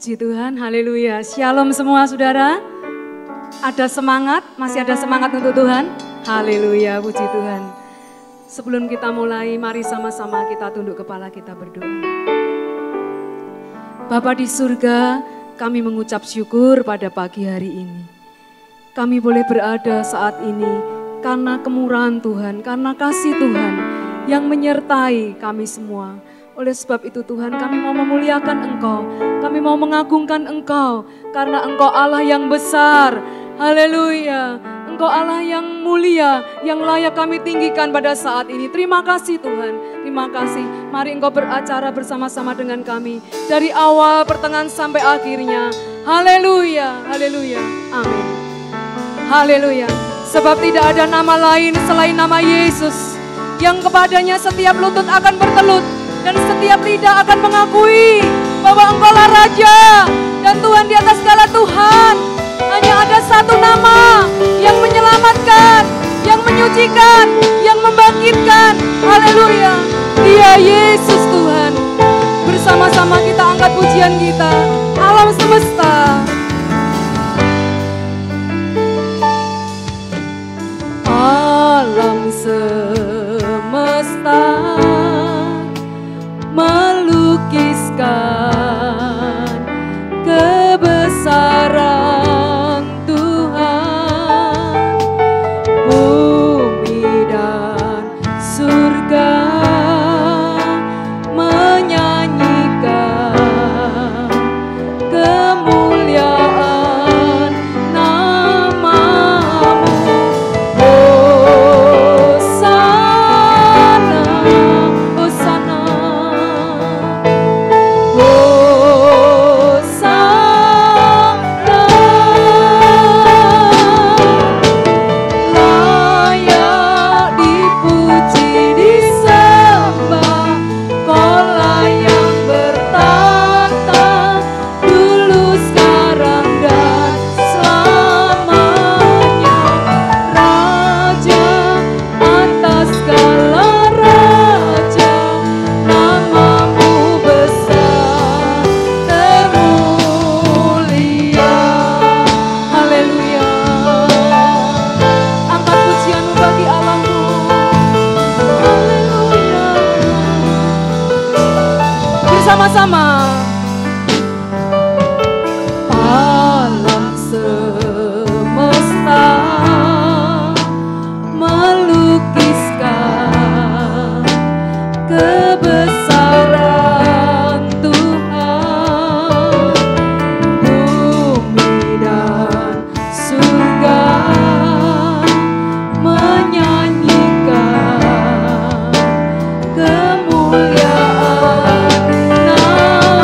Puji Tuhan, haleluya. Shalom semua saudara. Ada semangat, masih ada semangat untuk Tuhan. Haleluya, puji Tuhan. Sebelum kita mulai, mari sama-sama kita tunduk kepala, kita berdoa. Bapa di surga, kami mengucap syukur pada pagi hari ini. Kami boleh berada saat ini karena kemurahan Tuhan, karena kasih Tuhan yang menyertai kami semua. Oleh sebab itu Tuhan, kami mau memuliakan Engkau, kami mau mengagungkan Engkau, karena Engkau Allah yang besar. Haleluya, Engkau Allah yang mulia, yang layak kami tinggikan pada saat ini. Terima kasih Tuhan, terima kasih. Mari Engkau beracara bersama-sama dengan kami, dari awal, pertengahan sampai akhirnya. Haleluya, haleluya, amin. Haleluya, sebab tidak ada nama lain selain nama Yesus, yang kepadanya setiap lutut akan bertelut, dan setiap lidah akan mengakui bahwa Engkaulah Raja dan Tuhan di atas segala Tuhan. Hanya ada satu nama yang menyelamatkan, yang menyucikan, yang membangkitkan. Haleluya, Dia Yesus Tuhan. Bersama-sama kita angkat pujian kita. Alam semesta, alam semesta melukiskan kebesaran Tuhan, bumi dan surga menyanyikan kemuliaan namamu. Hosana, Hosana, layak dipuji, disembah. Kaulah yang bertata dulu, sekarang, dan selamanya. Raja atas segala raja, namamu besar termulia. Haleluya, angkat pujianmu bagi Allahmu. Haleluya, bersama-sama. Alam semesta melukiskan kebesaran Tuhan, bumi dan surga menyanyikan kemuliaan namamu.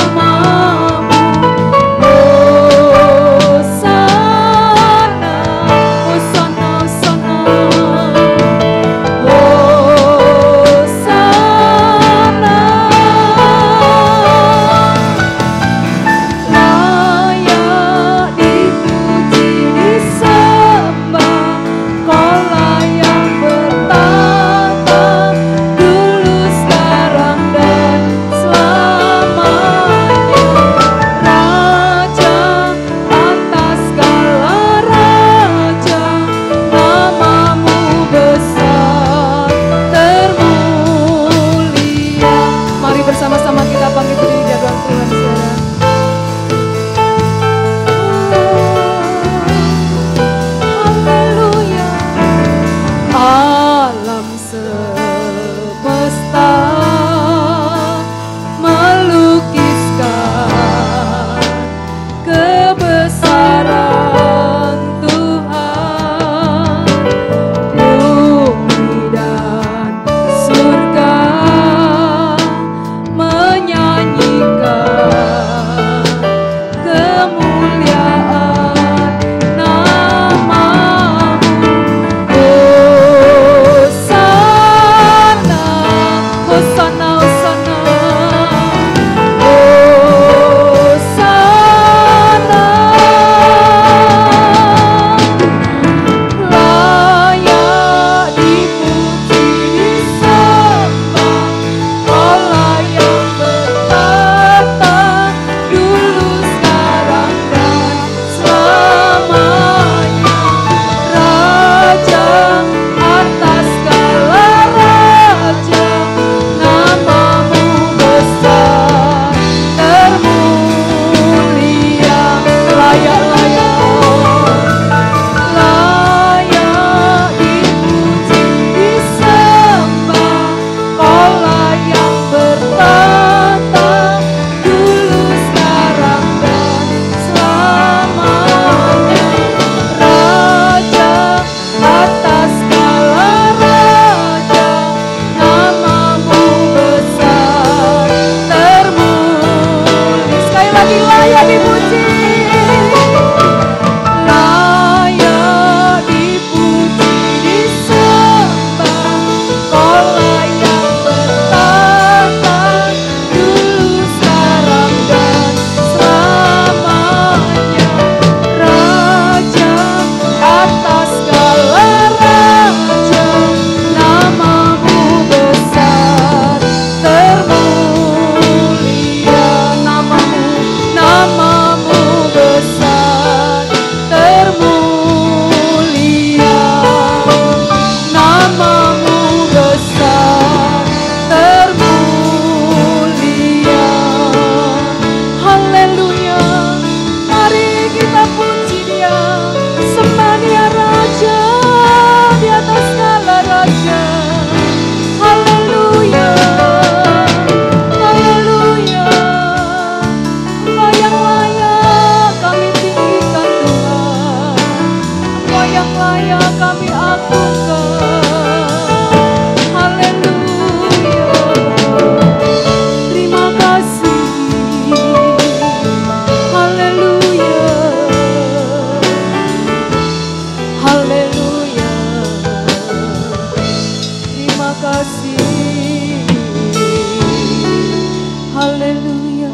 Haleluya.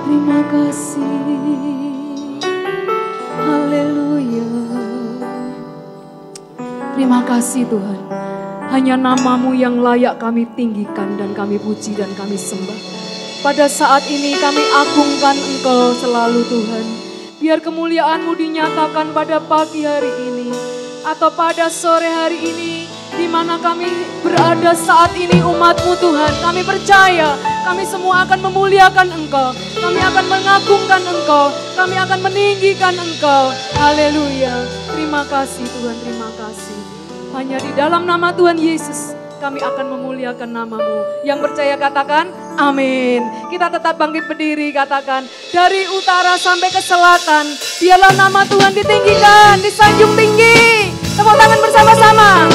Terima kasih. Haleluya. Terima kasih Tuhan. Hanya nama-Mu yang layak kami tinggikan dan kami puji dan kami sembah. Pada saat ini kami agungkan Engkau selalu Tuhan. Biar kemuliaan-Mu dinyatakan pada pagi hari ini atau pada sore hari ini, di mana kami berada saat ini umat-Mu Tuhan. Kami percaya kami semua akan memuliakan Engkau. Kami akan mengagungkan Engkau. Kami akan meninggikan Engkau. Haleluya. Terima kasih Tuhan, terima kasih. Hanya di dalam nama Tuhan Yesus kami akan memuliakan nama-Mu. Yang percaya katakan amin. Kita tetap bangkit berdiri, katakan dari utara sampai ke selatan, biarlah nama Tuhan ditinggikan, disanjung tinggi. Tepuk tangan bersama-sama.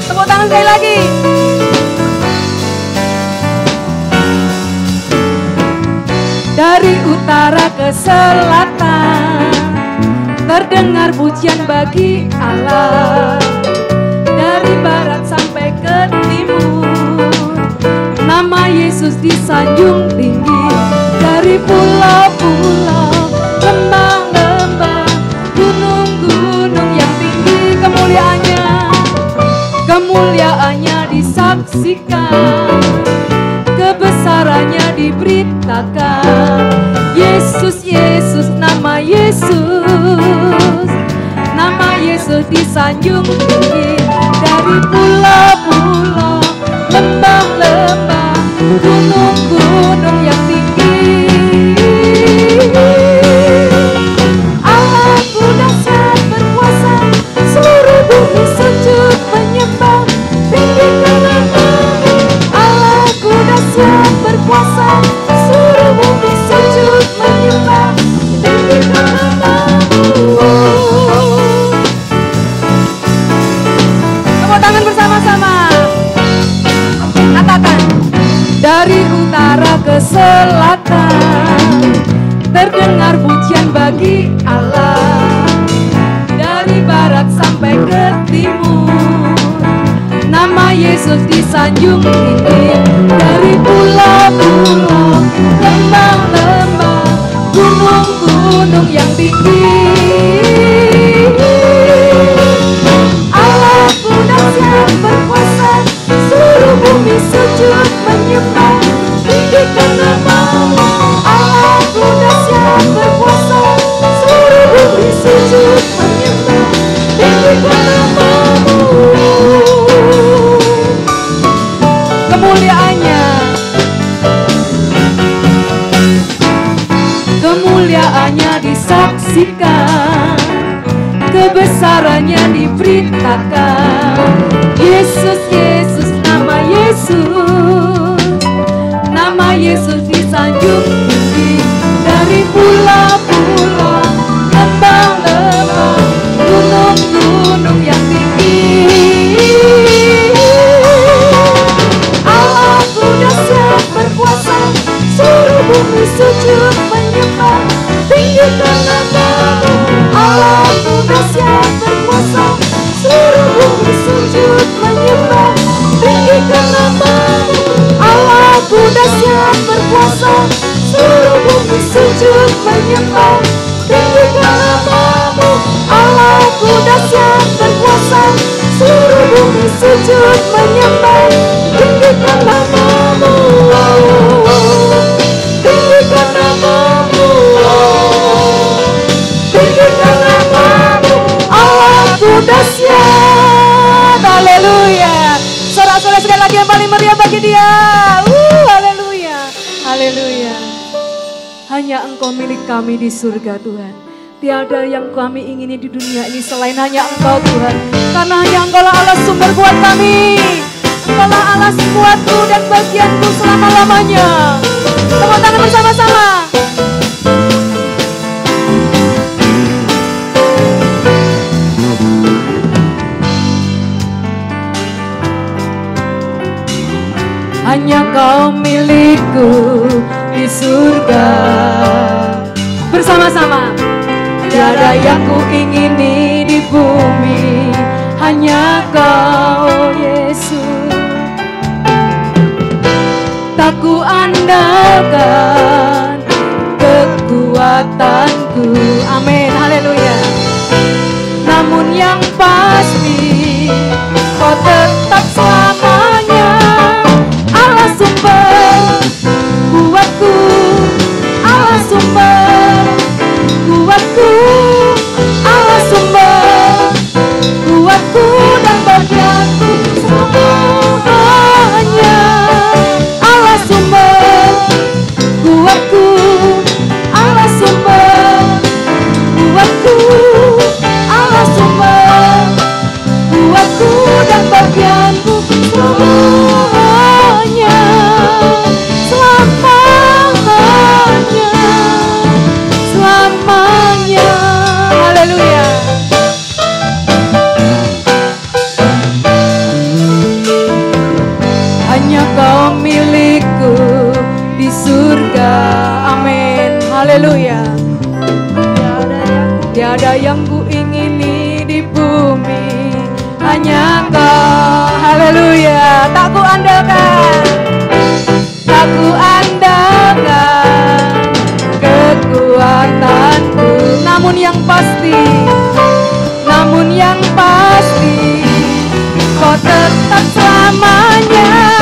Tepuk tangan sekali lagi. Dari utara ke selatan, terdengar pujian bagi Allah. Dari barat sampai ke timur, nama Yesus disanjung tinggi. Dari pulau-pulau, lembah-lembah, gunung-gunung yang tinggi, kemuliaannya disaksikan, kebesarannya diberitakan. Yesus, Yesus, nama Yesus, nama Yesus disanjung tinggi. Dari pulau-pulau, lembah-lembah, gunung-gunung yang tinggi. Allahku dahsyat berkuasa, seluruh bumi sujud menyembah, tinggikan nama-Mu. Allahku dahsyat berkuasa, seluruh bumi sujud menyembah, tinggikan nama-Mu. Tepuk tangan bersama-sama. Katakan dari utara ke selatan, terdengar pujian bagi Allah. Dari barat sampai ke timur, nama Yesus disanjung tinggi. Dari pulau-pulau, lembah-lembah, gunung-gunung yang tinggi. Allahku dahsyat berkuasa, seluruh bumi sujud menyembah, tinggikan nama-Mu. Allahku dahsyat berkuasa, seluruh bumi sujud menyembah, tinggikan nama-Mu. Kemuliaannya disaksikan, kebesarannya diberitakan. Yesus, Yesus, nama Yesus, nama Yesus disanjung tinggi. Dari pulau-pulau, lembah-lembah, gunung-gunung yang tinggi. Allahku dahsyat berkuasa, seluruh bumi sujud menyembah, tinggikan nama-Mu. Allahku dahsyat berkuasa, seluruh bumi sujud menyembah, tinggikan nama-Mu. Allahku dahsyat berkuasa, seluruh bumi sujud menyembah, tinggikan nama-Mu. Allahku dahsyat berkuasa, seluruh bumi sujud menyembah, tinggikan nama-Mu. Tinggikan nama-Mu, tinggikan nama-Mu. Allahku dahsyat. Haleluya. Sorak-sorai sekali lagi yang paling meriah bagi Dia. Haleluya. Haleluya. Hanya Engkau milik kami di surga Tuhan. Tiada yang kami ingini di dunia ini selain hanya Engkau Tuhan. Karena hanya Engkaulah Allah sumber buat kami. Engkaulah Allah buatku dan bagianku selama-lamanya. Tepuk tangan bersama-sama. Hanya Kau milikku di surga. Bersama-sama. Tiada yang ku ingini di bumi, hanya Kau Yesus. Tak ku andalkan kekuatanku, amin, haleluya. Namun yang pasti Kau tetap selamanya Allah sumber kuatku, Allah sumber kuatku, Allah sumber kuatku dan bagianku selamanya. Allah sumber kuatku, Allah sumber kuatku, Allah sumber kuatku dan bagianku selamanya, selamanya, selamanya. Haleluya. Hanya Kau milikku di surga, amin, haleluya. Tiada yang ku ingini di bumi, hanya Kau, haleluya. Tak ku andalkan, tak ku andalkan kekuatanku, namun yang pasti, namun yang pasti Kau tetap selamanya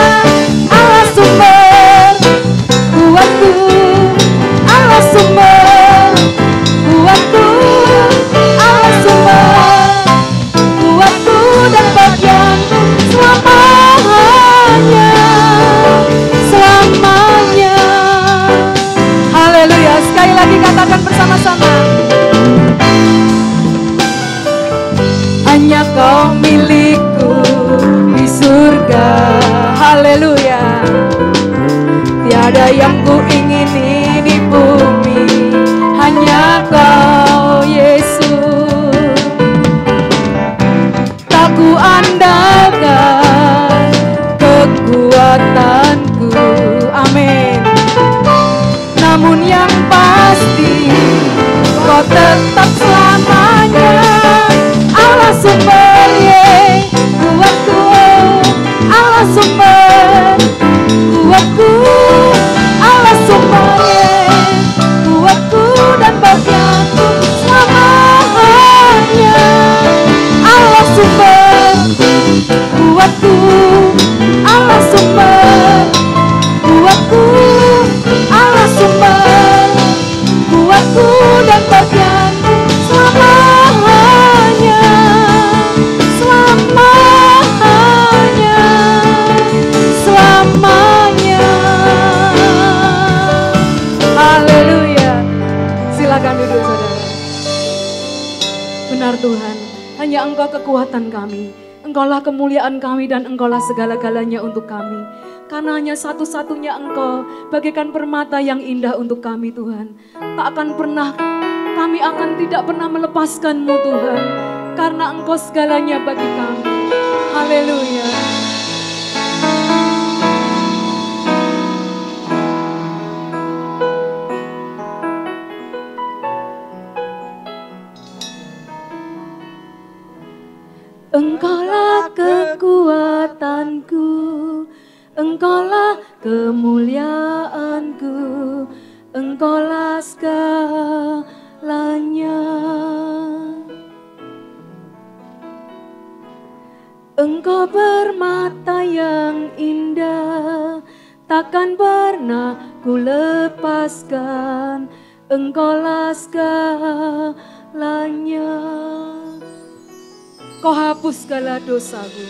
Allah sumber kuatku, Allah sumber kuatku, Allah sumber kuatku dan bagianku selamanya, selamanya. Haleluya. Sekali lagi katakan bersama-sama. Hanya Kau milikku di surga, haleluya. Tiada yang ku ingini di bumi, hanya Kau Yesus. Tak ku andalkan kekuatanku, amin. Namun yang pasti Kau tetap selamanya Allah sumber kuatku, Allah sumber kuatku, Allah sumber kuatku dan bagianku selamanya. Allah sumber kuatku, Allah sumber kuatku, Allah sumber kuatku dan bagianku selamanya, selamanya, selamanya. Haleluya. Silakan duduk saudara. Benar Tuhan, hanya Engkau kekuatan kami, Engkaulah kemuliaan kami dan Engkaulah segala-galanya untuk kami. Karena hanya satu-satunya Engkau bagaikan permata yang indah untuk kami Tuhan. Tak akan pernah, kami akan tidak pernah melepaskan-Mu Tuhan. Karena Engkau segalanya bagi kami. Haleluya. Engkaulah kekuatanku, Engkaulah kemuliaanku, Engkaulah segalanya. Engkau permata yang indah, takkan pernah ku lepaskan, Engkaulah segalanya. Kau hapus segala dosaku,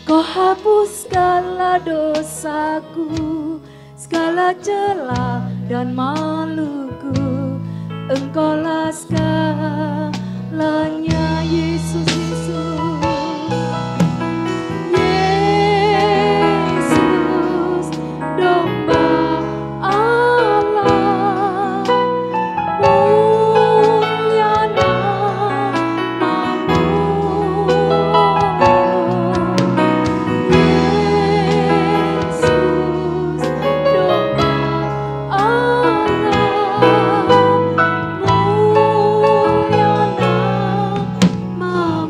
Kau hapus segala dosaku, segala celah dan maluku, Engkaulah segalanya. Yesus, Yesus, Yesus, domba Allah, mulia namamu. Yesus, domba Allah, mulia namamu.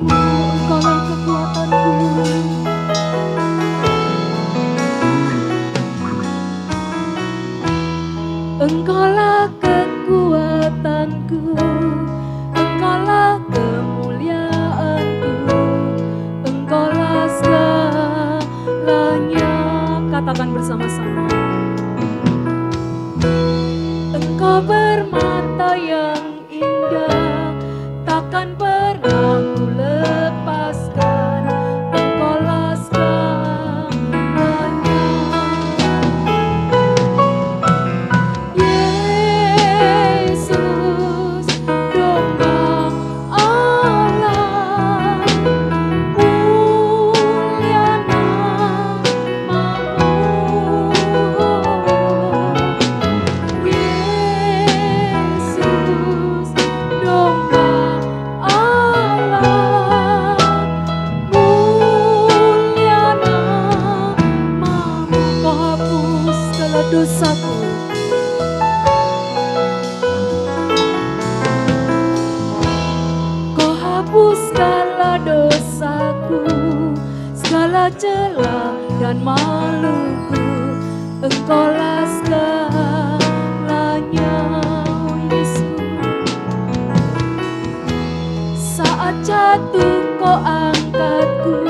bersama-sama. Engkau bermata yang indah, takkan pernah ku lepaskan. Engkaulah segalanya. Yesus, domba Allah, mulia namamu. Yesus, domba Allah, mulia namamu. Kau hapus segala dosaku. Kau hapus segala dosaku, segala celah dan maluku. Engkaulah segalanya, oh Yesus. Saat jatuh kau angkatku,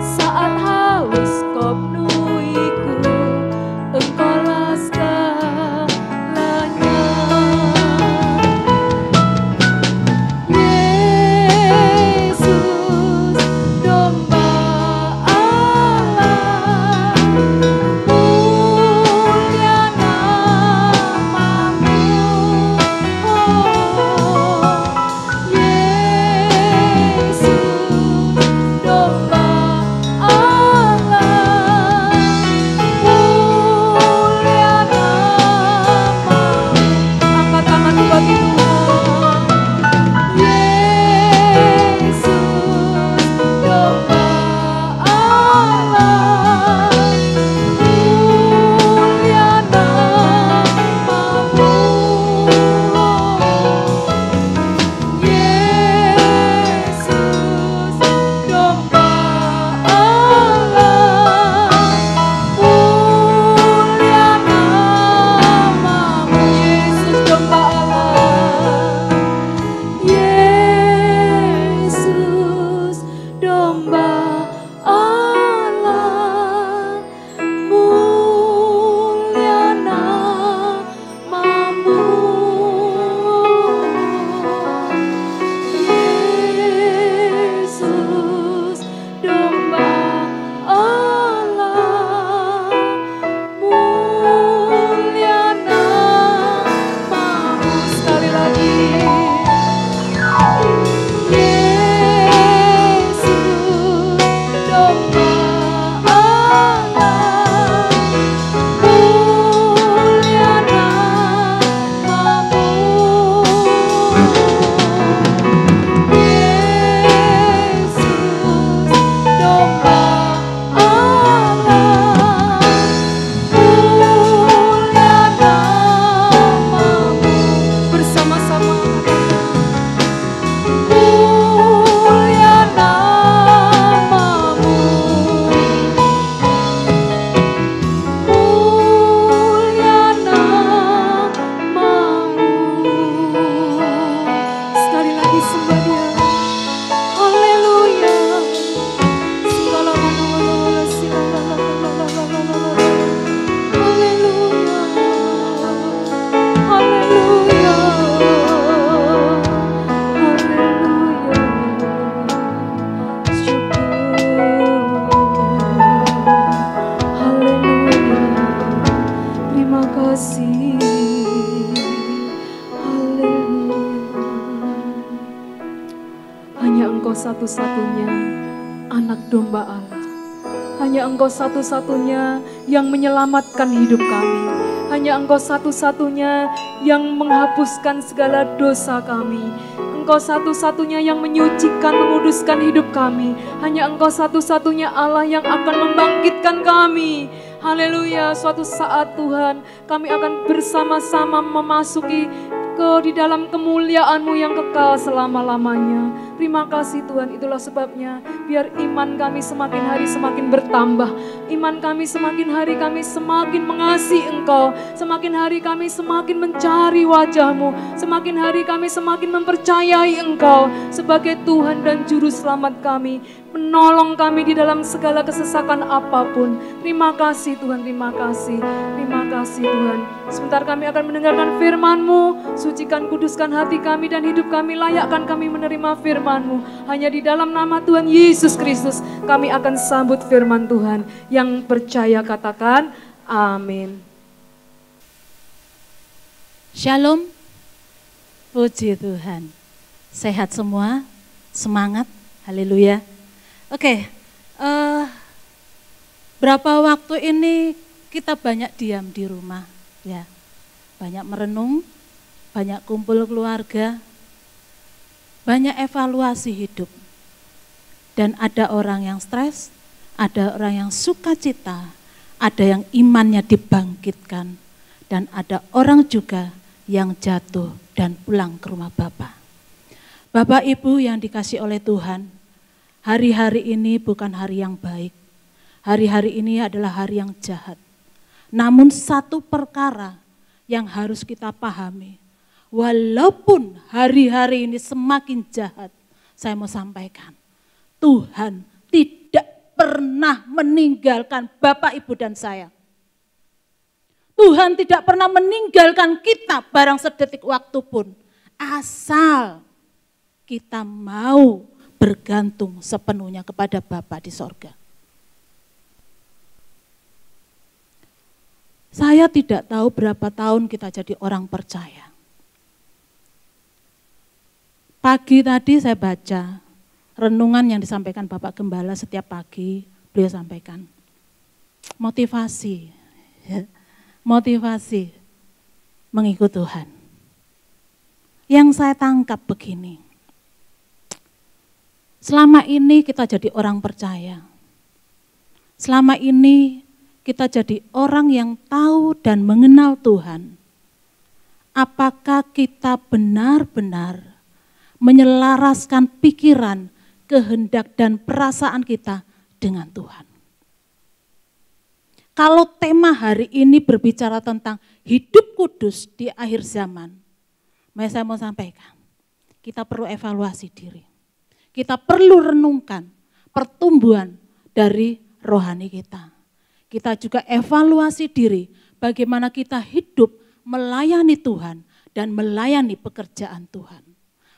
saat haus kau penuhiku. Engkaulah segalanya. Yesus, domba Allah, mulia namamu. Yesus, domba Allah, mulia namamu. Angkat tanganmu bagi Tuhan. Yesus, domba Allah, mulia namamu. Yesus, domba Allah, mulia namamu. Yesus, domba Allah. Yesus, domba Allah, mulia namamu. Yesus, domba Allah, mulia namamu. Sekali lagi. Yesus, domba Allah, mulia namamu. Yesus, domba Allah, mulia namamu. Bersama-sama. Mulia namamu, mulia namamu. Sekali lagi sembah Dia. Haleluya. Haleluya. Haleluya. Terima kasih. Haleluya. Hanya Engkau satu-satunya anak domba Allah. Hanya Engkau satu-satunya yang menyelamatkan hidup kami. Hanya Engkau satu-satunya yang menghapuskan segala dosa kami. Engkau satu-satunya yang menyucikan, menguduskan hidup kami. Hanya Engkau satu-satunya Allah yang akan membangkitkan kami. Haleluya. Suatu saat Tuhan, kami akan bersama-sama memasuki di dalam kemuliaan-Mu yang kekal selama-lamanya. Terima kasih Tuhan, itulah sebabnya biar iman kami semakin hari semakin bertambah. Iman kami semakin hari kami semakin mengasihi Engkau. Semakin hari kami semakin mencari wajah-Mu. Semakin hari kami semakin mempercayai Engkau sebagai Tuhan dan Juru Selamat kami. Menolong kami di dalam segala kesesakan apapun. Terima kasih Tuhan, terima kasih. Terima kasih Tuhan. Sebentar kami akan mendengarkan firman-Mu. Sucikan, kuduskan hati kami dan hidup kami. Layakkan kami menerima firman-Mu. Hanya di dalam nama Tuhan Yesus Kristus kami akan sambut firman Tuhan. Yang percaya katakan amin. Shalom. Puji Tuhan. Sehat semua, semangat, haleluya. Oke, berapa waktu ini kita banyak diam di rumah, ya, banyak merenung, banyak kumpul keluarga, banyak evaluasi hidup. Dan ada orang yang stres, ada orang yang sukacita, ada yang imannya dibangkitkan, dan ada orang juga yang jatuh dan pulang ke rumah Bapa. Bapak Ibu yang dikasih oleh Tuhan, hari-hari ini bukan hari yang baik. Hari-hari ini adalah hari yang jahat. Namun satu perkara yang harus kita pahami, walaupun hari-hari ini semakin jahat, saya mau sampaikan, Tuhan tidak pernah meninggalkan Bapak, Ibu, dan saya. Tuhan tidak pernah meninggalkan kita barang sedetik waktu pun, asal kita mau bergantung sepenuhnya kepada Bapa di sorga. Saya tidak tahu berapa tahun kita jadi orang percaya. Pagi tadi saya baca renungan yang disampaikan Bapak Gembala setiap pagi, beliau sampaikan motivasi, motivasi mengikut Tuhan. Yang saya tangkap begini, selama ini kita jadi orang percaya. Selama ini kita jadi orang yang tahu dan mengenal Tuhan. Apakah kita benar-benar menyelaraskan pikiran, kehendak dan perasaan kita dengan Tuhan? Kalau tema hari ini berbicara tentang hidup kudus di akhir zaman, saya mau sampaikan, kita perlu evaluasi diri. Kita perlu renungkan pertumbuhan dari rohani kita. Kita juga evaluasi diri bagaimana kita hidup melayani Tuhan dan melayani pekerjaan Tuhan.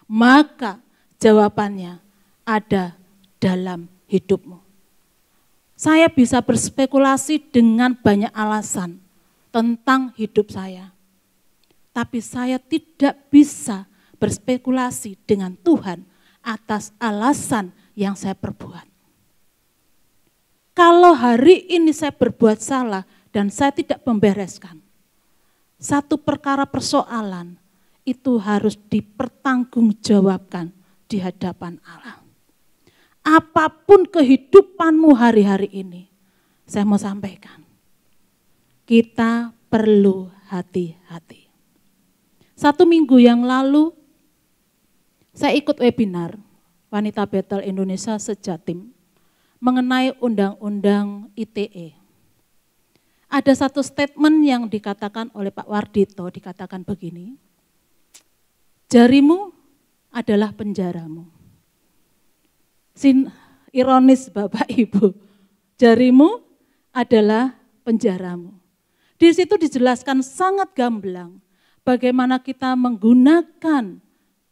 Maka jawabannya ada dalam hidupmu. Saya bisa berspekulasi dengan banyak alasan tentang hidup saya. Tapi saya tidak bisa berspekulasi dengan Tuhan atas alasan yang saya perbuat. Kalau hari ini saya berbuat salah dan saya tidak membereskan, satu perkara persoalan itu harus dipertanggungjawabkan di hadapan Allah. Apapun kehidupanmu hari-hari ini, saya mau sampaikan, kita perlu hati-hati. 1 minggu yang lalu, saya ikut webinar Wanita Betel Indonesia Sejatim mengenai Undang-Undang ITE. Ada satu statement yang dikatakan oleh Pak Wardito, dikatakan begini, jarimu adalah penjaramu. Ironis Bapak Ibu, jarimu adalah penjaramu. Di situ dijelaskan sangat gamblang bagaimana kita menggunakan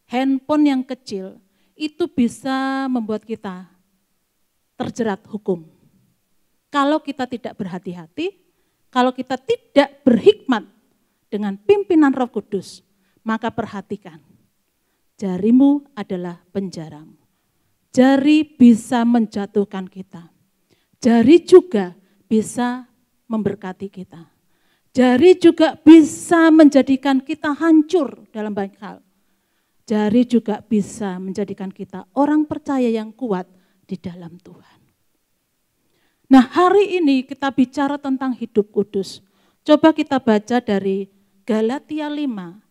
handphone yang kecil itu bisa membuat kita terjerat hukum. Kalau kita tidak berhati-hati, kalau kita tidak berhikmat dengan pimpinan Roh Kudus, maka perhatikan, jarimu adalah penjaramu. Jari bisa menjatuhkan kita. Jari juga bisa memberkati kita. Jari juga bisa menjadikan kita hancur dalam banyak hal. Jari juga bisa menjadikan kita orang percaya yang kuat di dalam Tuhan. Nah, hari ini kita bicara tentang hidup kudus. Coba kita baca dari Galatia 5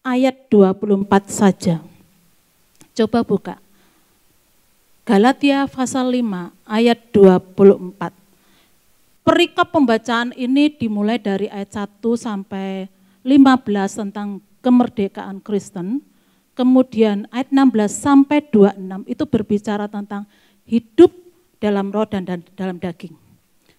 ayat 24 saja. Coba buka. Galatia pasal 5 ayat 24. Perikop pembacaan ini dimulai dari ayat 1 sampai 15 tentang kemerdekaan Kristen. Kemudian ayat 16 sampai 26 itu berbicara tentang hidup dalam roh dan dalam daging.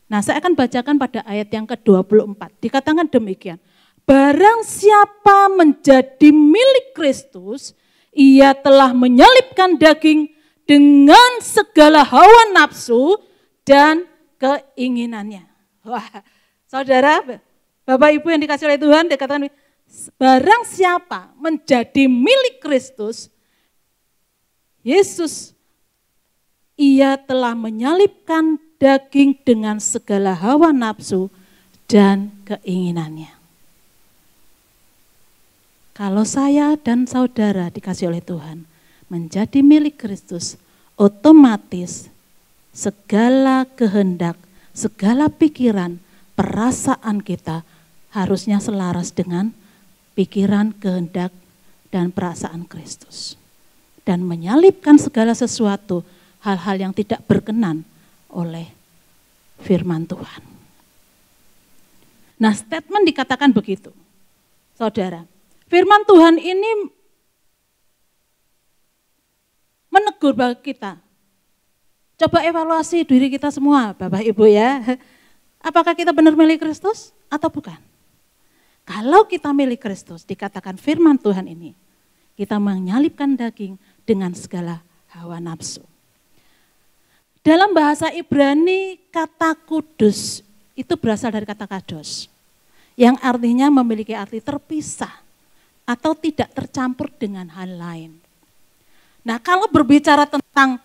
Nah, saya akan bacakan pada ayat yang ke-24. Dikatakan demikian. Barang siapa menjadi milik Kristus, ia telah menyalibkan daging dengan segala hawa nafsu dan keinginannya. Wah, saudara, Bapak Ibu yang dikasih oleh Tuhan, dikatakan barang siapa menjadi milik Kristus, Yesus, ia telah menyalibkan daging dengan segala hawa nafsu dan keinginannya. Kalau saya dan saudara dikasih oleh Tuhan menjadi milik Kristus, otomatis segala kehendak, segala pikiran, perasaan kita harusnya selaras dengan pikiran, kehendak, dan perasaan Kristus. Dan menyalibkan segala sesuatu, hal-hal yang tidak berkenan oleh firman Tuhan. Nah, statement dikatakan begitu. Saudara, firman Tuhan ini menegur bagi kita. Coba evaluasi diri kita semua, Bapak Ibu ya. Apakah kita benar milik Kristus atau bukan? Kalau kita milik Kristus, dikatakan firman Tuhan ini, kita menyalibkan daging dengan segala hawa nafsu. Dalam bahasa Ibrani, kata kudus itu berasal dari kata kados, yang artinya memiliki arti terpisah atau tidak tercampur dengan hal lain. Nah, kalau berbicara tentang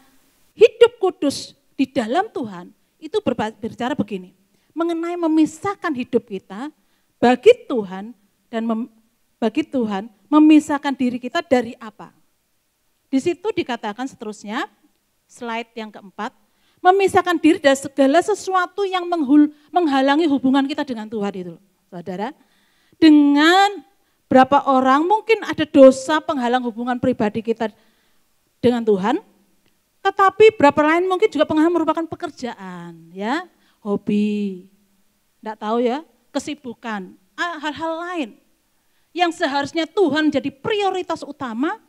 hidup kudus di dalam Tuhan, itu berbicara begini, mengenai memisahkan hidup kita bagi Tuhan dan bagi Tuhan memisahkan diri kita dari apa? Di situ dikatakan seterusnya, slide yang keempat, memisahkan diri dari segala sesuatu yang menghalangi hubungan kita dengan Tuhan itu, saudara. Dengan berapa orang mungkin ada dosa penghalang hubungan pribadi kita dengan Tuhan, tetapi berapa lain mungkin juga penghalang merupakan pekerjaan, ya, hobi, enggak tahu ya, kesibukan, hal-hal lain yang seharusnya Tuhan menjadi prioritas utama,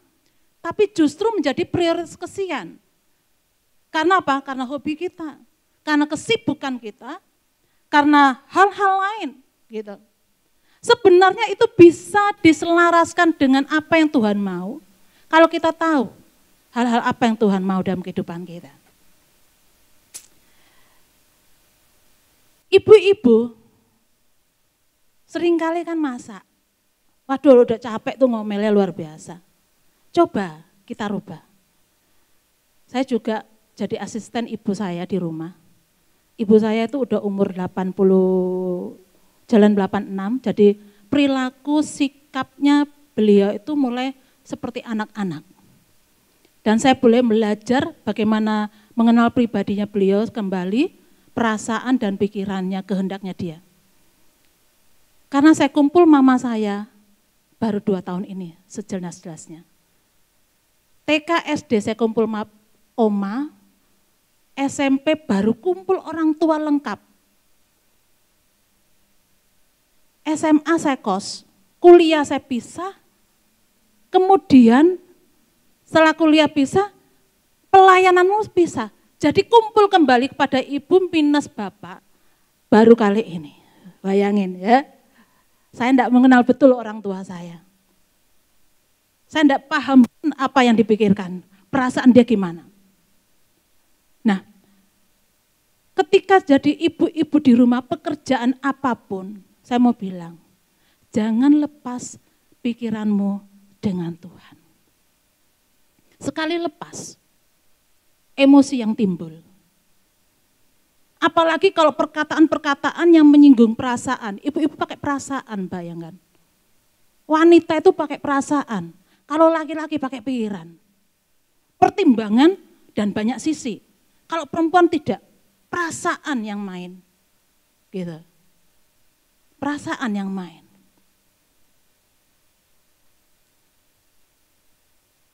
tapi justru menjadi prioritas kesian. Karena apa? Karena hobi kita, karena kesibukan kita, karena hal-hal lain gitu. Sebenarnya itu bisa diselaraskan dengan apa yang Tuhan mau, kalau kita tahu hal-hal apa yang Tuhan mau dalam kehidupan kita. Ibu-ibu seringkali kan masak, waduh udah capek tuh ngomelnya luar biasa. Coba kita rubah. Saya juga jadi asisten ibu saya di rumah. Ibu saya itu udah umur 80, jalan 86, jadi perilaku sikapnya beliau itu mulai seperti anak-anak. Dan saya boleh belajar bagaimana mengenal pribadinya beliau kembali, perasaan dan pikirannya, kehendaknya dia. Karena saya kumpul mama saya baru 2 tahun ini, sejelas-jelasnya. TK, SD saya kumpul oma, SMP baru kumpul orang tua lengkap. SMA saya kos, kuliah saya pisah, kemudian setelah kuliah pisah, pelayananmu pisah. Jadi kumpul kembali kepada ibu minus bapak, baru kali ini. Bayangin ya, saya tidak mengenal betul orang tua saya. Saya tidak paham apa yang dipikirkan, perasaan dia gimana. Nah, ketika jadi ibu-ibu di rumah, pekerjaan apapun, saya mau bilang, jangan lepas pikiranmu dengan Tuhan. Sekali lepas, emosi yang timbul. Apalagi kalau perkataan-perkataan yang menyinggung perasaan. Ibu-ibu pakai perasaan, bayangkan. Wanita itu pakai perasaan, kalau laki-laki pakai pikiran. Pertimbangan dan banyak sisi. Kalau perempuan tidak, perasaan yang main. Gitu. Perasaan yang main.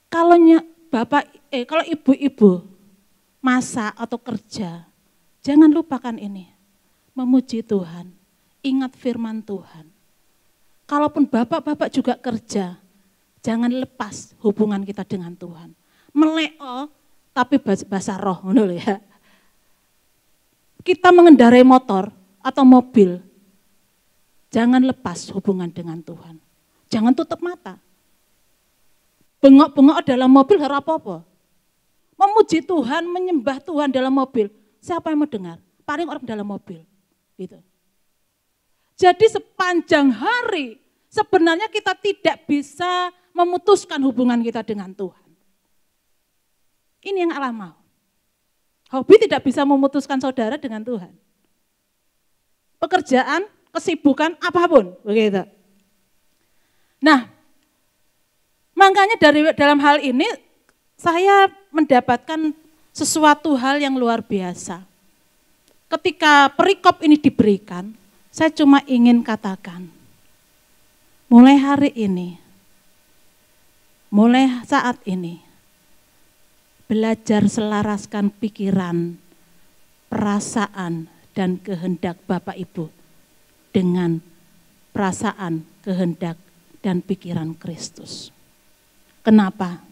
Kalau ibu-ibu masak atau kerja, jangan lupakan ini. Memuji Tuhan, ingat firman Tuhan. Kalaupun bapak-bapak juga kerja, jangan lepas hubungan kita dengan Tuhan. Meleo tapi bahasa roh, ya. Kita mengendarai motor atau mobil, jangan lepas hubungan dengan Tuhan. Jangan tutup mata. Bengok-bengok dalam mobil harus apa-apa. Memuji Tuhan, menyembah Tuhan dalam mobil. Siapa yang mau dengar? Paling orang dalam mobil. Gitu. Jadi sepanjang hari sebenarnya kita tidak bisa memutuskan hubungan kita dengan Tuhan. Ini yang Allah mau. Hobi tidak bisa memutuskan saudara dengan Tuhan. Pekerjaan, kesibukan, apapun. Begitu. Nah, makanya dalam hal ini saya mendapatkan sesuatu hal yang luar biasa. Ketika perikop ini diberikan, saya cuma ingin katakan, mulai hari ini, mulai saat ini, belajar selaraskan pikiran, perasaan, dan kehendak Bapak Ibu dengan perasaan, kehendak, dan pikiran Kristus. Kenapa?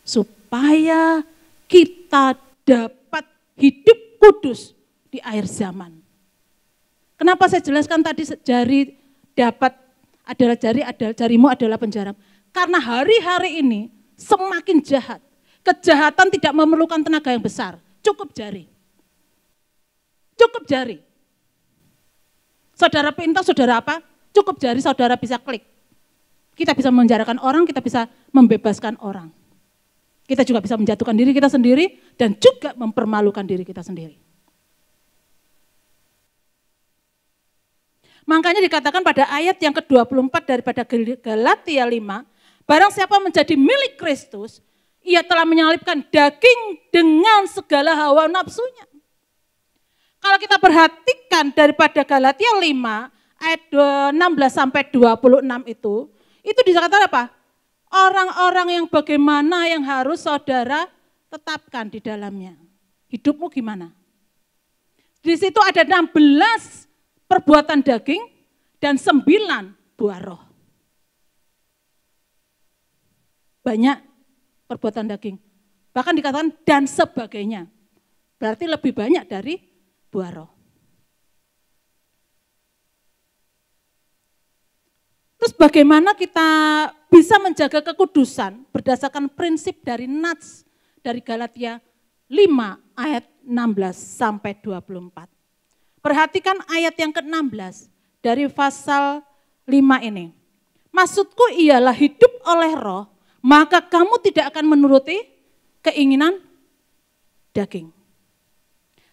Supaya kita dapat hidup kudus di akhir zaman. Kenapa saya jelaskan tadi jarimu adalah penjara? Karena hari-hari ini semakin jahat. Kejahatan tidak memerlukan tenaga yang besar, cukup jari. Cukup jari. Saudara pintar, saudara apa? Cukup jari saudara bisa klik. Kita bisa menjarakan orang, kita bisa membebaskan orang. Kita juga bisa menjatuhkan diri kita sendiri dan juga mempermalukan diri kita sendiri. Makanya dikatakan pada ayat yang ke-24 daripada Galatia 5, barang siapa menjadi milik Kristus, ia telah menyalibkan daging dengan segala hawa nafsunya. Kalau kita perhatikan daripada Galatia 5 ayat 16 sampai 26 itu dikatakan apa? Orang-orang yang bagaimana yang harus saudara tetapkan di dalamnya. Hidupmu gimana? Di situ ada 16 perbuatan daging dan 9 buah roh. Banyak perbuatan daging. Bahkan dikatakan dan sebagainya. Berarti lebih banyak dari buah roh. Terus bagaimana kita bisa menjaga kekudusan berdasarkan prinsip dari Nats dari Galatia 5 ayat 16 sampai 24. Perhatikan ayat yang ke-16 dari pasal 5 ini. Maksudku ialah hidup oleh roh, maka kamu tidak akan menuruti keinginan daging.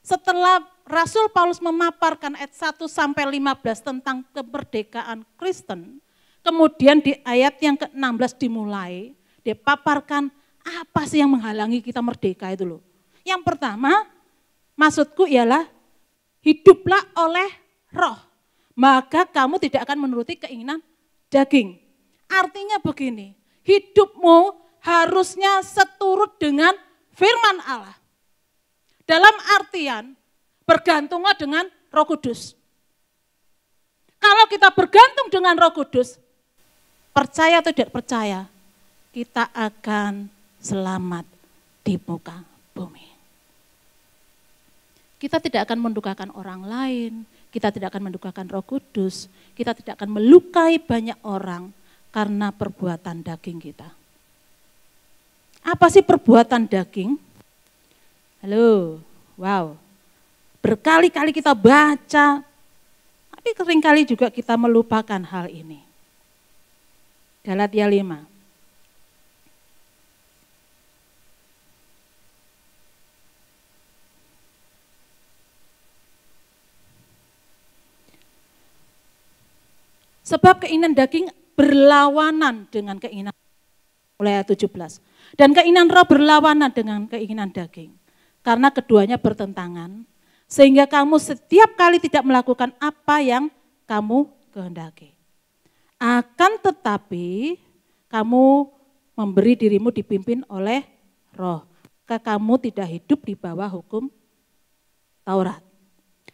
Setelah Rasul Paulus memaparkan ayat 1 sampai 15 tentang kemerdekaan Kristen, kemudian di ayat yang ke-16 dimulai, dia paparkan apa sih yang menghalangi kita merdeka itu loh. Yang pertama, maksudku ialah hiduplah oleh roh, maka kamu tidak akan menuruti keinginan daging. Artinya begini, hidupmu harusnya seturut dengan firman Allah. Dalam artian bergantunglah dengan Roh Kudus. Kalau kita bergantung dengan Roh Kudus, percaya atau tidak percaya, kita akan selamat di muka bumi. Kita tidak akan mendukakan orang lain, kita tidak akan mendukakan Roh Kudus, kita tidak akan melukai banyak orang karena perbuatan daging kita. Apa sih perbuatan daging? Halo, wow. Berkali-kali kita baca, tapi seringkali juga kita melupakan hal ini. Galatia 5. Sebab keinginan daging berlawanan dengan keinginan, mulai ayat 17. Dan keinginan roh berlawanan dengan keinginan daging. Karena keduanya bertentangan, sehingga kamu setiap kali tidak melakukan apa yang kamu kehendaki. Akan tetapi kamu memberi dirimu dipimpin oleh roh. maka kamu tidak hidup di bawah hukum Taurat.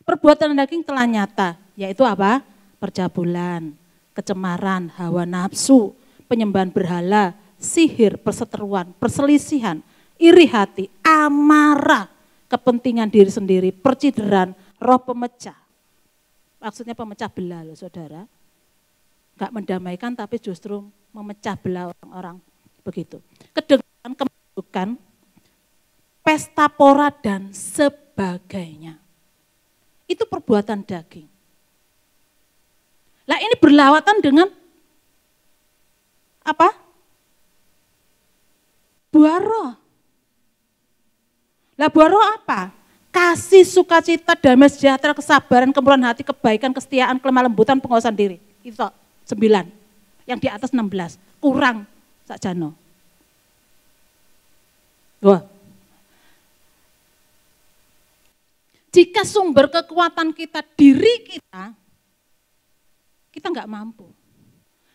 Perbuatan daging telah nyata, yaitu apa? Percabulan, kecemaran, hawa nafsu, penyembahan berhala, sihir, perseteruan, perselisihan, iri hati, amarah, kepentingan diri sendiri, percideran, roh pemecah. Maksudnya pemecah belah loh saudara. Enggak mendamaikan tapi justru memecah belah orang-orang begitu. Kedengkian, kemabuk, pesta pora dan sebagainya. Itu perbuatan daging. Lah ini berlawatan dengan apa? Buah roh. Lah buah roh apa? Kasih, sukacita, damai sejahtera, kesabaran, kemurahan hati, kebaikan, kesetiaan, kelemah lembutan, pengawasan diri. Itu 9. Yang di atas 16. Kurang sakjano. Wah. Jika sumber kekuatan kita, diri kita enggak mampu.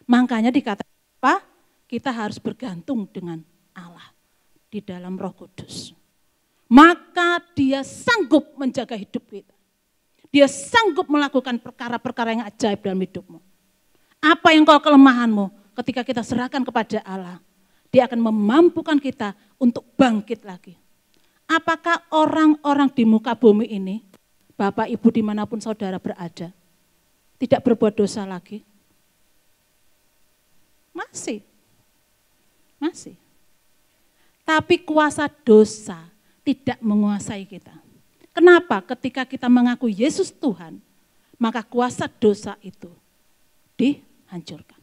Makanya dikatakan apa? Kita harus bergantung dengan Allah di dalam Roh Kudus. Maka dia sanggup menjaga hidup kita. Dia sanggup melakukan perkara-perkara yang ajaib dalam hidupmu. Apa yang kau kelemahanmu ketika kita serahkan kepada Allah, dia akan memampukan kita untuk bangkit lagi. Apakah orang-orang di muka bumi ini, Bapak Ibu dimanapun saudara berada, tidak berbuat dosa lagi? Masih. Tapi kuasa dosa tidak menguasai kita. Kenapa? Ketika kita mengaku Yesus Tuhan, maka kuasa dosa itu dihancurkan.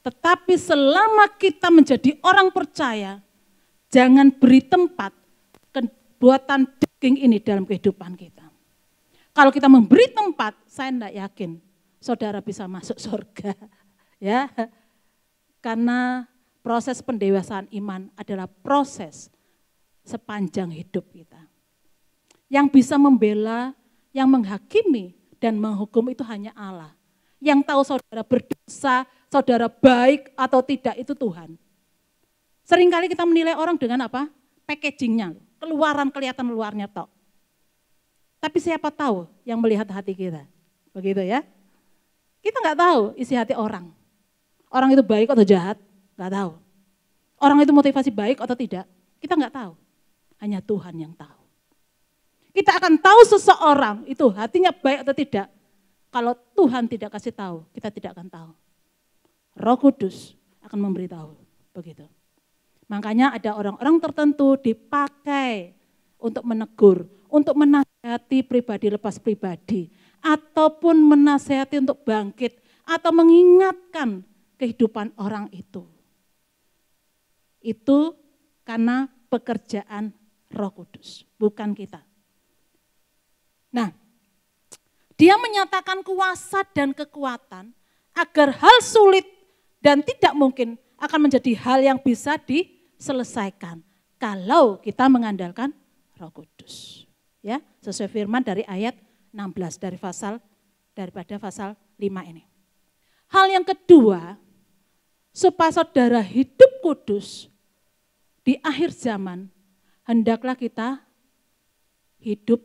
Tetapi selama kita menjadi orang percaya, jangan beri tempat perbuatan daging ini dalam kehidupan kita. Kalau kita memberi tempat, saya tidak yakin saudara bisa masuk surga. Ya, karena proses pendewasaan iman adalah proses sepanjang hidup kita. Yang bisa membela, yang menghakimi dan menghukum itu hanya Allah. Yang tahu saudara berdosa, saudara baik atau tidak itu Tuhan. Seringkali kita menilai orang dengan apa? Packagingnya, kelihatan luarnya tok. Tapi siapa tahu yang melihat hati kita? Begitu ya. Kita nggak tahu isi hati orang. Orang itu baik atau jahat, nggak tahu. Orang itu motivasi baik atau tidak, kita nggak tahu. Hanya Tuhan yang tahu. Kita akan tahu seseorang itu hatinya baik atau tidak. Kalau Tuhan tidak kasih tahu, kita tidak akan tahu. Roh Kudus akan memberitahu, begitu. Makanya ada orang-orang tertentu dipakai untuk menegur, untuk menasihati pribadi lepas pribadi, ataupun menasihati untuk bangkit, atau mengingatkan kehidupan orang itu. Itu karena pekerjaan Roh Kudus, bukan kita. Nah, dia menyatakan kuasa dan kekuatan agar hal sulit dan tidak mungkin akan menjadi hal yang bisa diselesaikan kalau kita mengandalkan Roh Kudus. Ya, sesuai firman dari ayat 16 daripada pasal 5 ini. Hal yang kedua, supaya saudara hidup kudus di akhir zaman, hendaklah kita hidup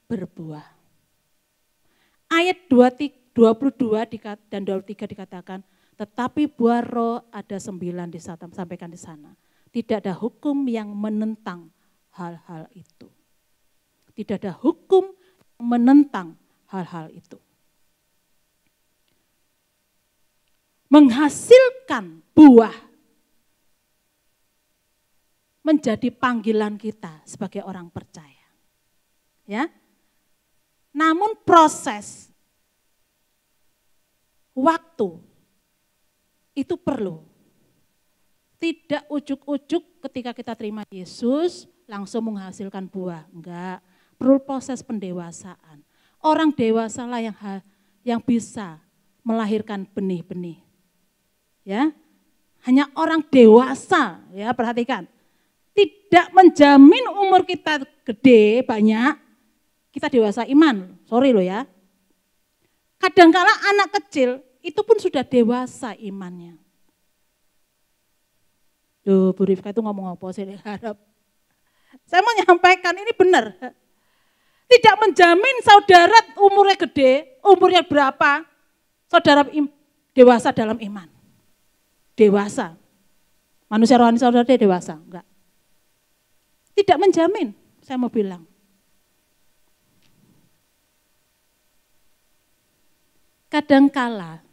berbuah. Ayat 22 dan 23 dikatakan, tetapi buah roh ada 9 disampaikan di sana. Tidak ada hukum yang menentang hal-hal itu. Tidak ada hukum yang menentang hal-hal itu. Menghasilkan buah menjadi panggilan kita sebagai orang percaya. Ya. Namun proses waktu itu perlu. Tidak ujuk-ujuk ketika kita terima Yesus langsung menghasilkan buah. Enggak, perlu proses pendewasaan. Orang dewasalah yang bisa melahirkan benih-benih. Ya, hanya orang dewasa, ya perhatikan, tidak menjamin umur kita gede banyak, kita dewasa iman, sorry loh ya. Kadangkala anak kecil itu pun sudah dewasa imannya. Duh, Bu Rifka itu ngomong apa sih, harap Saya mau nyampaikan ini benar. Tidak menjamin saudara umurnya gede, umurnya berapa, saudara dewasa dalam iman. Dewasa. Manusia rohani saudara dewasa, enggak. Tidak menjamin, saya mau bilang. Kadangkala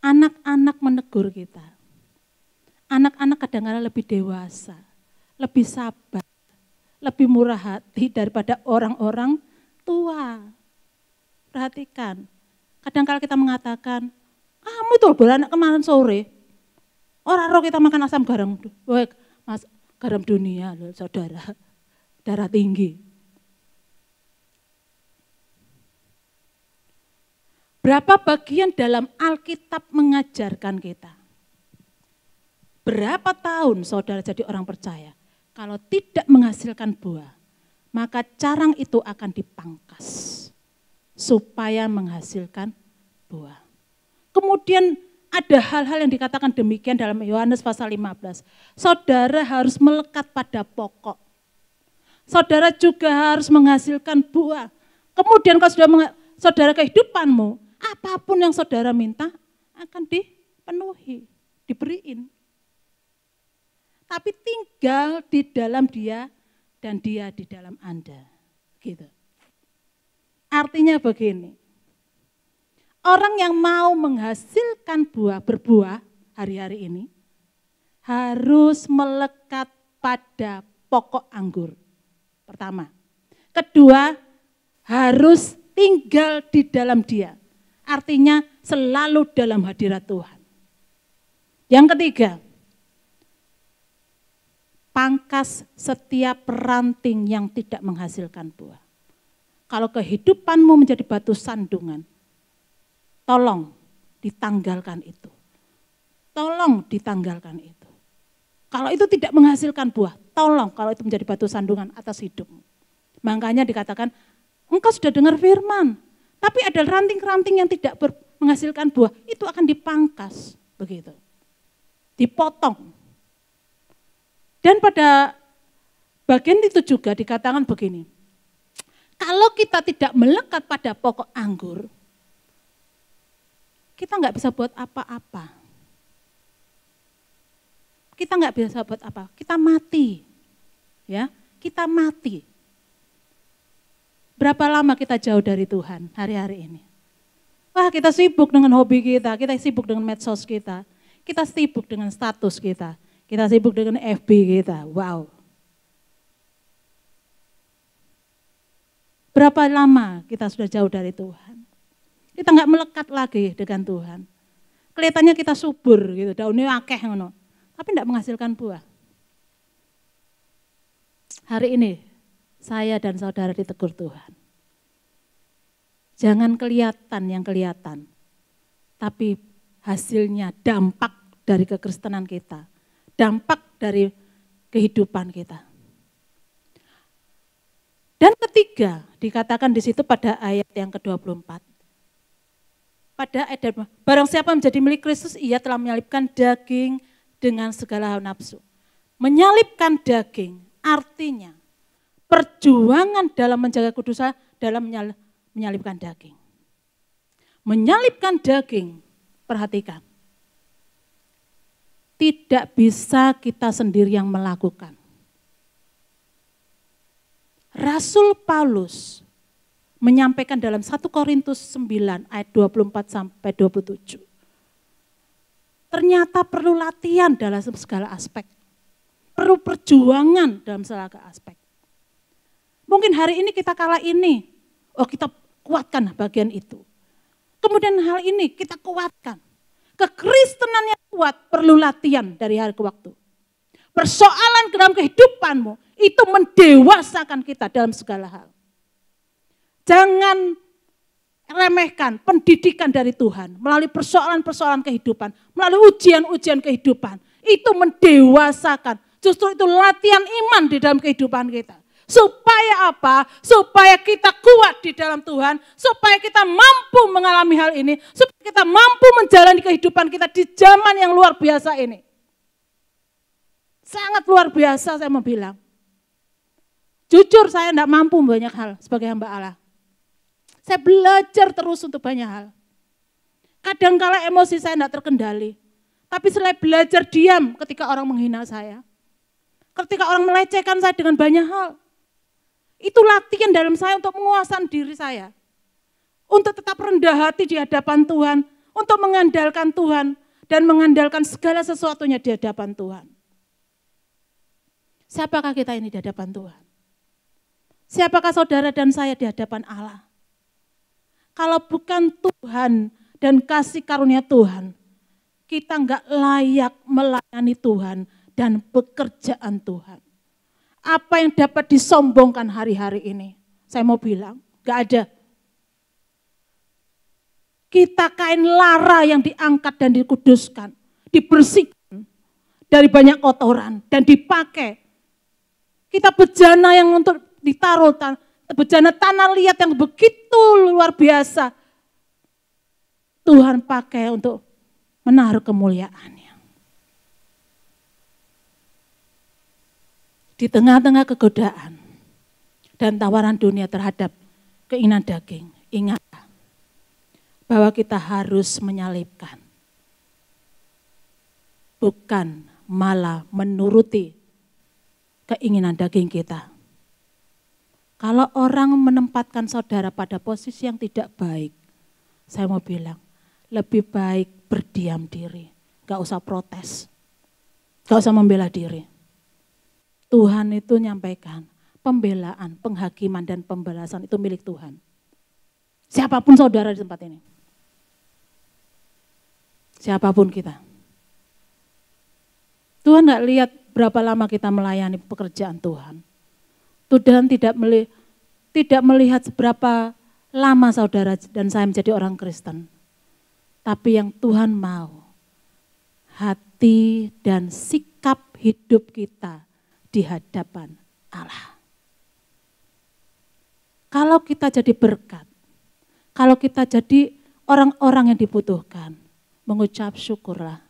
anak-anak menegur kita. Anak-anak kadang-kala lebih dewasa, lebih sabar, lebih murah hati daripada orang-orang tua. Perhatikan, kadang-kala kita mengatakan, kamu itu beranak kemarin sore, orang roh kita makan asam garam, garam dunia loh saudara, darah tinggi. Berapa bagian dalam Alkitab mengajarkan kita? Berapa tahun saudara jadi orang percaya? Kalau tidak menghasilkan buah, maka carang itu akan dipangkas supaya menghasilkan buah. Kemudian ada hal-hal yang dikatakan demikian dalam Yohanes pasal 15. Saudara harus melekat pada pokok. Saudara juga harus menghasilkan buah. Kemudian kalau saudara kehidupanmu, apapun yang saudara minta akan dipenuhi, diberiin. Tapi tinggal di dalam Dia dan Dia di dalam Anda. Gitu. Artinya begini, orang yang mau menghasilkan berbuah hari-hari ini harus melekat pada pokok anggur. Pertama. Kedua, harus tinggal di dalam Dia. Artinya selalu dalam hadirat Tuhan. Yang ketiga, pangkas setiap ranting yang tidak menghasilkan buah. Kalau kehidupanmu menjadi batu sandungan, tolong ditanggalkan itu. Tolong ditanggalkan itu. Kalau itu tidak menghasilkan buah, tolong kalau itu menjadi batu sandungan atas hidupmu. Makanya dikatakan, engkau sudah dengar firman, tapi ada ranting-ranting yang tidak menghasilkan buah, itu akan dipangkas, begitu. Dipotong. Dan pada bagian itu juga dikatakan begini, kalau kita tidak melekat pada pokok anggur, kita nggak bisa buat apa-apa. Kita nggak bisa buat apa, kita mati. Ya, kita mati. Berapa lama kita jauh dari Tuhan hari-hari ini? Wah, kita sibuk dengan hobi kita sibuk dengan medsos kita sibuk dengan status kita sibuk dengan FB kita. Wow. Berapa lama kita sudah jauh dari Tuhan? Kita nggak melekat lagi dengan Tuhan. Kelihatannya kita subur gitu, daunnya akeh ngono, tapi enggak menghasilkan buah. Hari ini saya dan saudara ditegur Tuhan. Jangan kelihatan yang kelihatan, tapi hasilnya dampak dari kekristenan kita, dampak dari kehidupan kita. Dan ketiga, dikatakan di situ pada ayat yang ke-24. Pada ayat, barang siapa menjadi milik Kristus, ia telah menyalibkan daging dengan segala nafsu. Menyalibkan daging artinya perjuangan dalam menjaga kudusan dalam menyalibkan daging. Menyalibkan daging, perhatikan. Tidak bisa kita sendiri yang melakukan. Rasul Paulus menyampaikan dalam 1 Korintus 9 ayat 24 sampai 27. Ternyata perlu latihan dalam segala aspek. Perlu perjuangan dalam segala aspek. Mungkin hari ini kita kalah ini, kita kuatkan bagian itu. Kemudian hal ini kita kuatkan. Kekristenan yang kuat perlu latihan dari hari ke waktu. Persoalan dalam kehidupanmu itu mendewasakan kita dalam segala hal. Jangan remehkan pendidikan dari Tuhan melalui persoalan-persoalan kehidupan, melalui ujian-ujian kehidupan. Itu mendewasakan. Justru itu latihan iman di dalam kehidupan kita. Supaya apa? Supaya kita kuat di dalam Tuhan, supaya kita mampu mengalami hal ini, supaya kita mampu menjalani kehidupan kita di zaman yang luar biasa ini. Sangat luar biasa saya mau bilang. Jujur saya tidak mampu banyak hal sebagai hamba Allah. Saya belajar terus untuk banyak hal. Kadang-kala emosi saya tidak terkendali. Tapi saya belajar diam ketika orang menghina saya. Ketika orang melecehkan saya dengan banyak hal. Itu latihan dalam saya untuk menguasai diri saya. Untuk tetap rendah hati di hadapan Tuhan. Untuk mengandalkan Tuhan. Dan mengandalkan segala sesuatunya di hadapan Tuhan. Siapakah kita ini di hadapan Tuhan? Siapakah saudara dan saya di hadapan Allah? Kalau bukan Tuhan dan kasih karunia Tuhan, kita enggak layak melayani Tuhan dan pekerjaan Tuhan. Apa yang dapat disombongkan hari-hari ini? Saya mau bilang, enggak ada. Kita kain lara yang diangkat dan dikuduskan, dibersihkan dari banyak kotoran dan dipakai. Kita bejana yang untuk ditaruh, bejana tanah liat yang begitu luar biasa. Tuhan pakai untuk menaruh kemuliaannya. Di tengah-tengah kegodaan dan tawaran dunia terhadap keinginan daging, ingatlah bahwa kita harus menyalibkan. Bukan malah menuruti keinginan daging kita. Kalau orang menempatkan saudara pada posisi yang tidak baik, saya mau bilang, lebih baik berdiam diri. Gak usah protes, gak usah membela diri. Tuhan itu nyampaikan, pembelaan, penghakiman, dan pembalasan itu milik Tuhan. Siapapun saudara di tempat ini. Siapapun kita. Tuhan gak lihat berapa lama kita melayani pekerjaan Tuhan. Tuhan tidak melihat seberapa lama saudara dan saya menjadi orang Kristen. Tapi yang Tuhan mau, hati dan sikap hidup kita di hadapan Allah. Kalau kita jadi berkat, kalau kita jadi orang-orang yang dibutuhkan, mengucap syukurlah.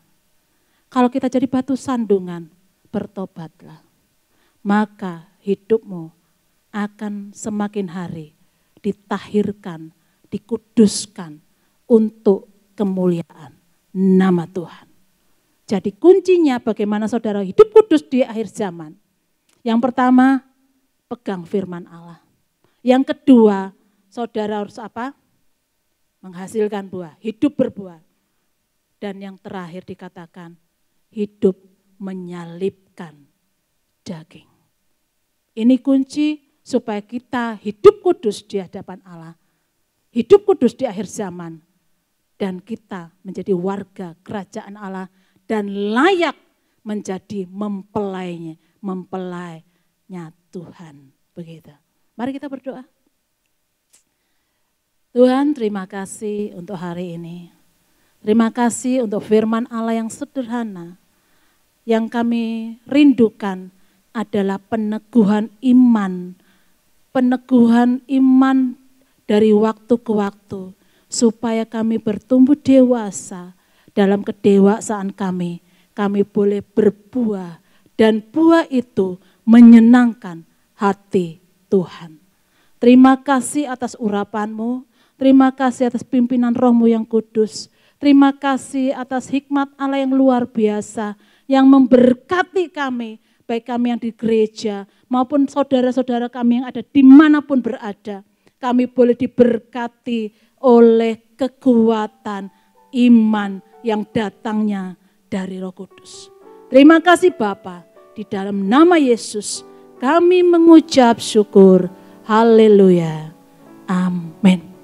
Kalau kita jadi batu sandungan, bertobatlah. Maka hidupmu akan semakin hari ditahirkan, dikuduskan untuk kemuliaan nama Tuhan. Jadi kuncinya bagaimana saudara hidup kudus di akhir zaman. Yang pertama, pegang firman Allah. Yang kedua, saudara harus apa? Menghasilkan buah, hidup berbuah. Dan yang terakhir dikatakan, hidup menyalibkan daging. Ini kunci supaya kita hidup kudus di hadapan Allah. Hidup kudus di akhir zaman. Dan kita menjadi warga kerajaan Allah dan layak menjadi mempelainya Tuhan. Begitu. Mari kita berdoa. Tuhan, terima kasih untuk hari ini. Terima kasih untuk firman Allah yang sederhana. Yang kami rindukan adalah peneguhan iman. Peneguhan iman dari waktu ke waktu. Supaya kami bertumbuh dewasa. Dalam kedewasaan kami boleh berbuah. Dan buah itu menyenangkan hati Tuhan. Terima kasih atas urapan-Mu. Terima kasih atas pimpinan Roh-Mu yang kudus. Terima kasih atas hikmat Allah yang luar biasa. Yang memberkati kami. Baik kami yang di gereja maupun saudara-saudara kami yang ada dimanapun berada. Kami boleh diberkati oleh kekuatan iman yang datangnya dari Roh Kudus. Terima kasih Bapa, di dalam nama Yesus kami mengucap syukur. Haleluya. Amin.